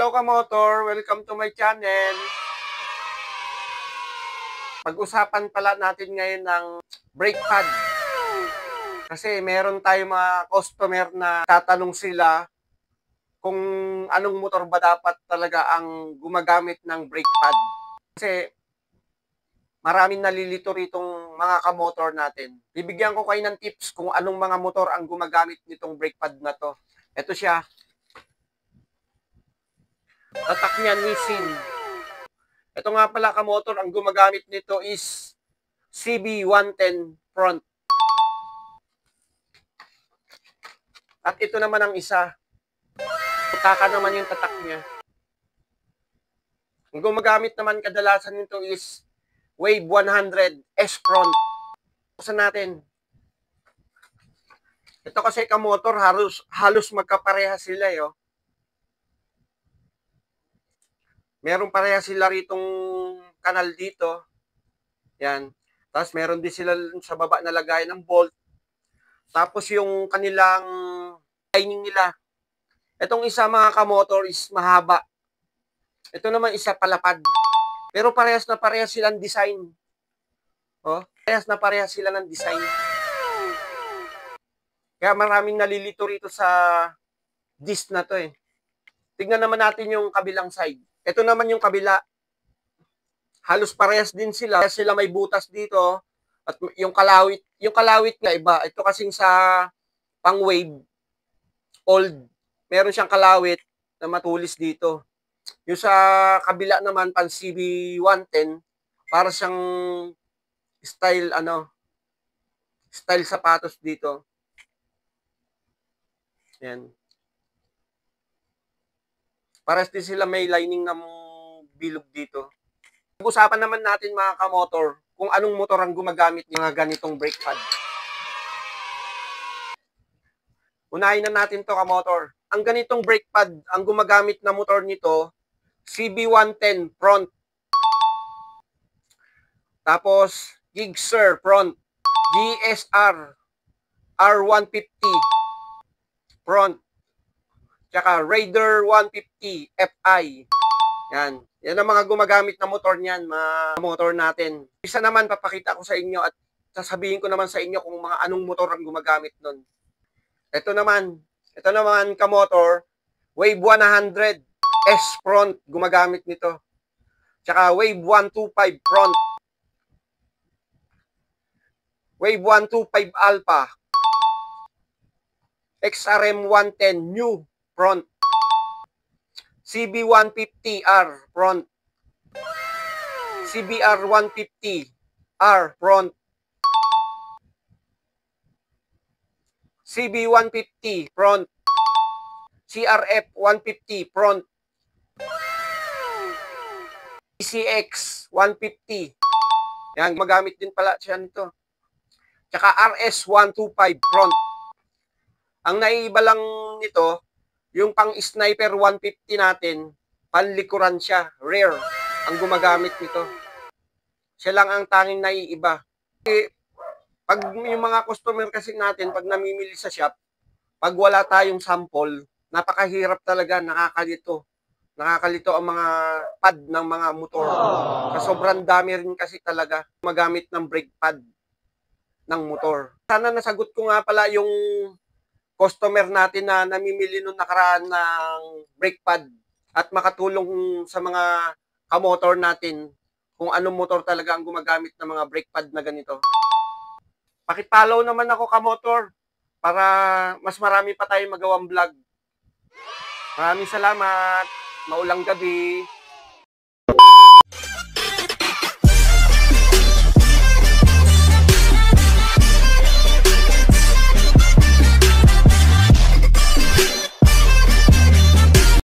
Hello kamotor, welcome to my channel. Pag-usapan pala natin ngayon ng brake pad. Kasi meron tayong mga customer na tatanong sila kung anong motor ba dapat talaga ang gumagamit ng brake pad. Kasi maraming nalilito ritong mga kamotor natin. Bibigyan ko kayo ng tips kung anong mga motor ang gumagamit nitong brake pad na to. Ito siya. Tatak niya Nissin. Ito nga pala kamotor, ang gumagamit nito is CB110 front. At ito naman ang isa. Taka naman yung tatak niya. Ang gumagamit naman kadalasan nito is Wave 100 S front. Buksan natin. Ito kasi kamotor, halos magkapareha sila. Meron pareha sila ritong kanal dito. Yan. Tapos meron din sila sa baba na lagayan ng bolt. Tapos yung kanilang lining nila. Itong isa mga kamotor is mahaba. Ito naman isa palapad. Pero parehas na parehas silang design. Parehas na parehas sila ng design. Kaya maraming nalilito rito sa disc na to . Tignan naman natin yung kabilang side. Ito naman yung kabila. Halos parehas din sila. Parehas sila may butas dito. At yung kalawit nga iba. Ito kasing sa pang wave, old, meron siyang kalawit na matulis dito. Yung sa kabila naman, pang CB110, para siyang style, style sapatos dito. Yan. Parehas din sila may lining ng bilog dito. Pag-usapan naman natin mga kamotor kung anong motor ang gumagamit ng mga ganitong brake pad. Unahin na natin to kamotor. Ang ganitong brake pad, ang gumagamit na motor nito, CB110 front. Tapos, Gixxer front. GSR R150 front. Tsaka Raider 150 FI. Yan. Yan ang mga gumagamit na motor niyan, mga motor natin. Isa naman papakita ko sa inyo at sasabihin ko naman sa inyo kung mga anong motor ang gumagamit nun. Ito naman kamotor, Wave 100 S front gumagamit nito. Tsaka Wave 125 front. Wave 125 Alpha. XRM 110 new front. CB150R front. CBR 150R front. CB150 front. CRF 150 front. ECX 150. Yan, magamit din pala siya nito. Tsaka RS 125 front. Ang naiiba lang nito, yung pang sniper 150 natin, panlikuran siya, rear, ang gumagamit nito. Siya lang ang tanging naiiba. Pag yung mga customer kasi natin, pag namimili sa shop, pag wala tayong sample, napakahirap talaga, nakakalito. Nakakalito ang mga pad ng mga motor. Sa sobrang dami rin kasi talaga magamit ng brake pad ng motor. Sana nasagot ko nga pala yung customer natin na namimili nung nakaraan ng brake pad at makatulong sa mga kamotor natin kung anong motor talaga ang gumagamit ng mga brake pad na ganito. Paki-follow naman ako kamotor para mas marami pa tayong magawang vlog. Maraming salamat. Maulang gabi.